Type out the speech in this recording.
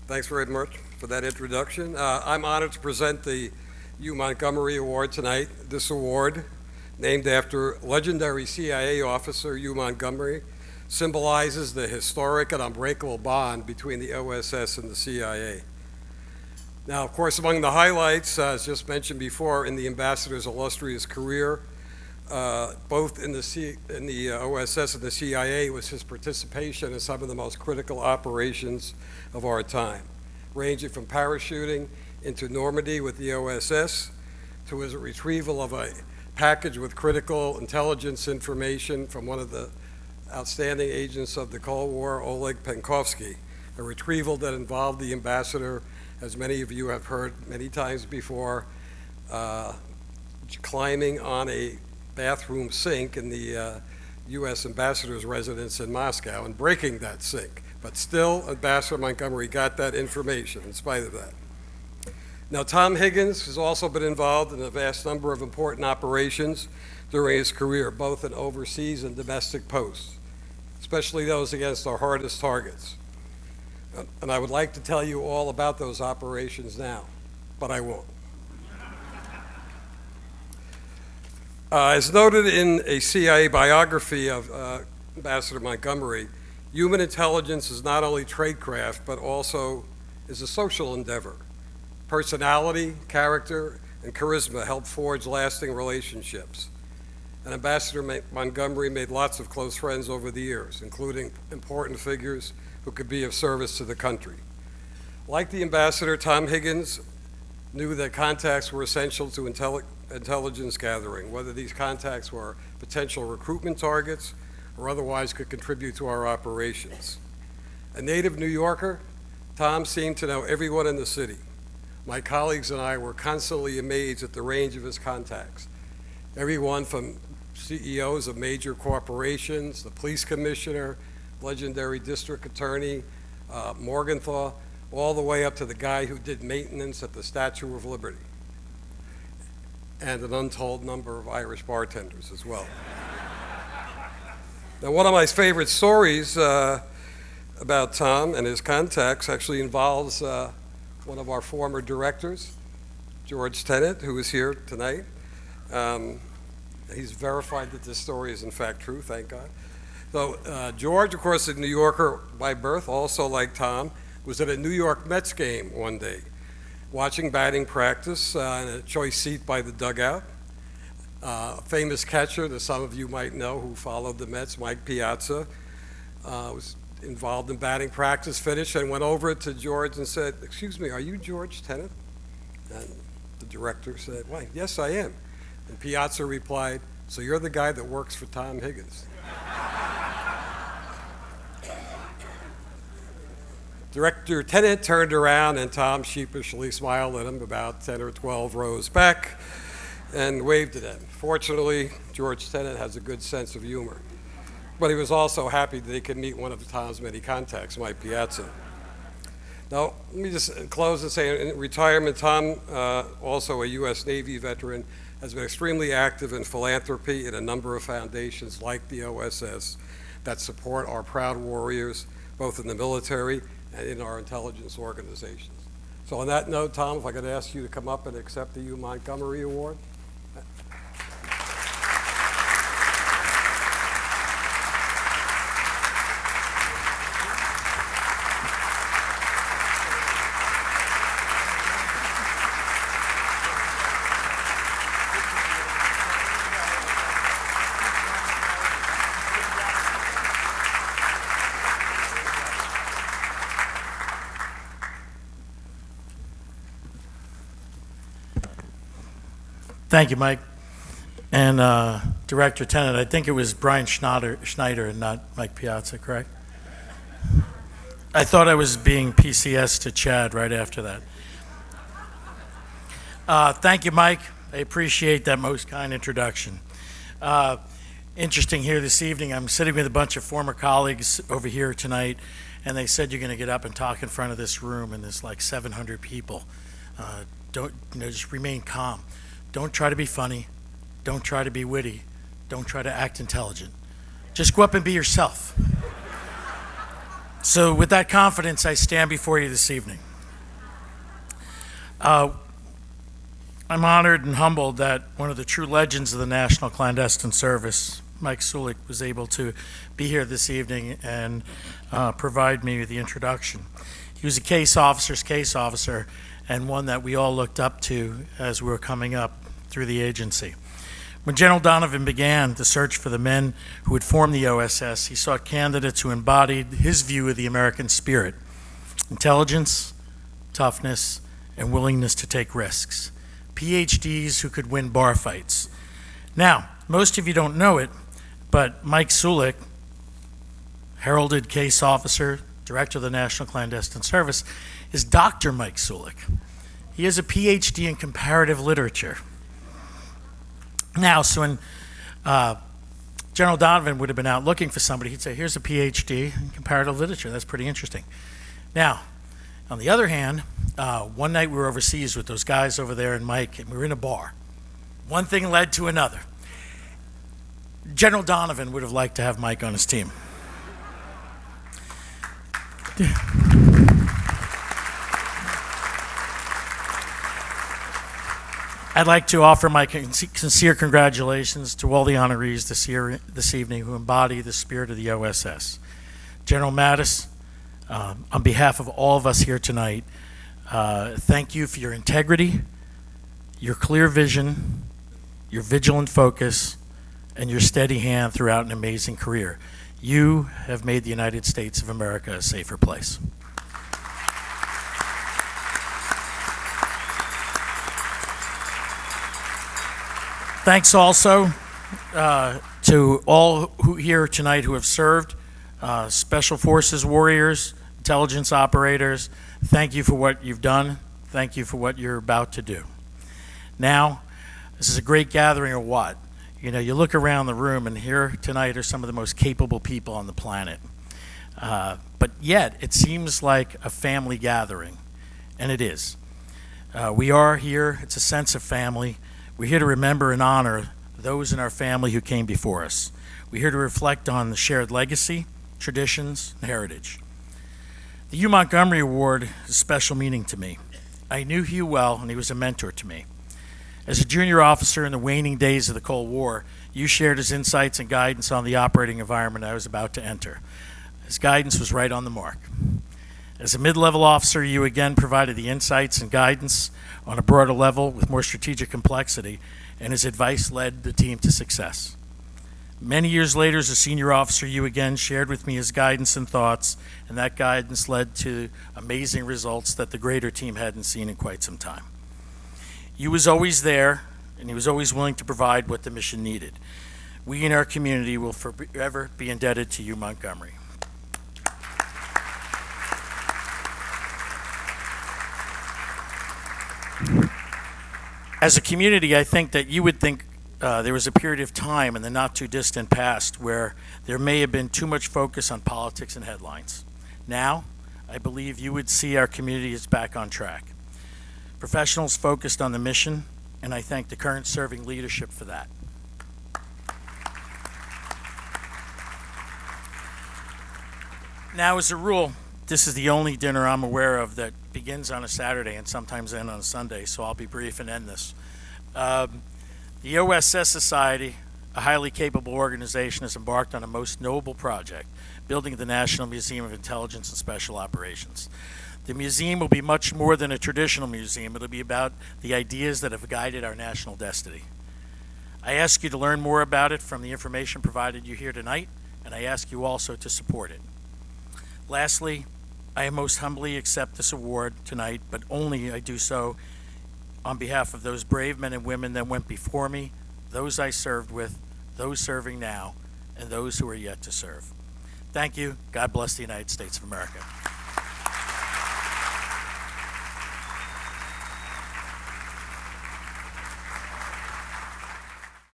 Thanks very much for that introduction. I'm honored to present the Hugh Montgomery Award tonight. This award, named after legendary CIA officer Hugh Montgomery, symbolizes the historic and unbreakable bond between the OSS and the CIA. Now, of course, among the highlights, as just mentioned before, in the ambassador's illustrious career, both in the OSS and the CIA, was his participation in some of the most critical operations of our time, ranging from parachuting into Normandy with the OSS to his retrieval of a package with critical intelligence information from one of the outstanding agents of the Cold War, Oleg Penkovsky, a retrieval that involved the ambassador, as many of you have heard many times before, climbing on a bathroom sink in the U.S. ambassador's residence in Moscow and breaking that sink. But still, Ambassador Montgomery got that information in spite of that. Now, Tom Higgins has also been involved in a vast number of important operations during his career, both in overseas and domestic posts, especially those against our hardest targets. And I would like to tell you all about those operations now, but I won't. As noted in a CIA biography of Ambassador Montgomery, human intelligence is not only tradecraft, but also is a social endeavor. Personality, character, and charisma help forge lasting relationships. And Ambassador Montgomery made lots of close friends over the years, including important figures who could be of service to the country. Like the ambassador, Tom Higgins knew that contacts were essential to intelligence gathering, whether these contacts were potential recruitment targets or otherwise could contribute to our operations. A native New Yorker, Tom seemed to know everyone in the city. My colleagues and I were constantly amazed at the range of his contacts. Everyone from CEOs of major corporations, the police commissioner, legendary district attorney, Morgenthau, all the way up to the guy who did maintenance at the Statue of Liberty, and an untold number of Irish bartenders as well. Now, one of my favorite stories about Tom and his contacts actually involves one of our former directors, George Tenet, who is here tonight. He's verified that this story is in fact true, thank God. So George, of course, a New Yorker by birth, also like Tom, was at a New York Mets game one day, watching batting practice in a choice seat by the dugout. A famous catcher that some of you might know who followed the Mets, Mike Piazza, was involved in batting practice, finished, and went over to George and said, "Excuse me, are you George Tenet?" And the director said, "Why, yes, I am." And Piazza replied, "So you're the guy that works for Tom Higgins." Director Tenet turned around and Tom sheepishly smiled at him about 10 or 12 rows back and waved at him. Fortunately, George Tenet has a good sense of humor, but he was also happy that he could meet one of Tom's many contacts, Mike Piazza. Now, let me just close and say, in retirement, Tom, also a U.S. Navy veteran, has been extremely active in philanthropy in a number of foundations like the OSS that support our proud warriors, both in the military and in our intelligence organizations. So on that note, Tom, if I could ask you to come up and accept the Hugh Montgomery Award. Thank you, Mike. And Director Tenet, I think it was Brian Schneider and not Mike Piazza, correct? I thought I was being PCS to Chad right after that. Thank you, Mike. I appreciate that most kind introduction. Interesting here this evening, I'm sitting with a bunch of former colleagues over here tonight, and they said you're going to get up and talk in front of this room, and there's like 700 people. Just remain calm. Don't try to be funny. Don't try to be witty. Don't try to act intelligent. Just go up and be yourself. So with that confidence, I stand before you this evening. I'm honored and humbled that one of the true legends of the National Clandestine Service, Mike Sulik, was able to be here this evening and provide me with the introduction. He was a case officer, and one that we all looked up to as we were coming up through the agency. When General Donovan began the search for the men who would form the OSS, he sought candidates who embodied his view of the American spirit: intelligence, toughness, and willingness to take risks. PhDs who could win bar fights. Now, most of you don't know it, but Mike Sulik, heralded case officer, director of the National Clandestine Service, is Dr. Mike Sulik. He has a PhD in comparative literature. Now, so when General Donovan would have been out looking for somebody, he'd say, here's a PhD in comparative literature. That's pretty interesting. Now, on the other hand, one night we were overseas with those guys over there and Mike, and we were in a bar. One thing led to another. General Donovan would have liked to have Mike on his team. I'd like to offer my sincere congratulations to all the honorees this evening who embody the spirit of the OSS. General Mattis, on behalf of all of us here tonight, thank you for your integrity, your clear vision, your vigilant focus, and your steady hand throughout an amazing career. You have made the United States of America a safer place. Thanks also to all who here tonight who have served, Special Forces warriors, intelligence operators. Thank you for what you've done. Thank you for what you're about to do. Now, this is a great gathering of what? You know, you look around the room, and here tonight are some of the most capable people on the planet. But yet, it seems like a family gathering, and it is. We are here, it's a sense of family. We're here to remember and honor those in our family who came before us. We're here to reflect on the shared legacy, traditions, and heritage. The Hugh Montgomery Award has special meaning to me. I knew Hugh well, and he was a mentor to me. As a junior officer in the waning days of the Cold War, you shared his insights and guidance on the operating environment I was about to enter. His guidance was right on the mark. As a mid-level officer, you again provided the insights and guidance on a broader level with more strategic complexity, and his advice led the team to success. Many years later, as a senior officer, you again shared with me his guidance and thoughts, and that guidance led to amazing results that the greater team hadn't seen in quite some time. You was always there, and he was always willing to provide what the mission needed. We in our community will forever be indebted to you, Montgomery. As a community, I think that you would think there was a period of time in the not too distant past where there may have been too much focus on politics and headlines. Now, I believe you would see our community is back on track. Professionals focused on the mission, and I thank the current serving leadership for that. Now, as a rule, this is the only dinner I'm aware of that begins on a Saturday and sometimes ends on a Sunday, so I'll be brief and end this. The OSS Society, a highly capable organization, has embarked on a most noble project, building the National Museum of Intelligence and Special Operations. The museum will be much more than a traditional museum. It'll be about the ideas that have guided our national destiny. I ask you to learn more about it from the information provided you here tonight, and I ask you also to support it. Lastly, I most humbly accept this award tonight, but only I do so on behalf of those brave men and women that went before me, those I served with, those serving now, and those who are yet to serve. Thank you. God bless the United States of America.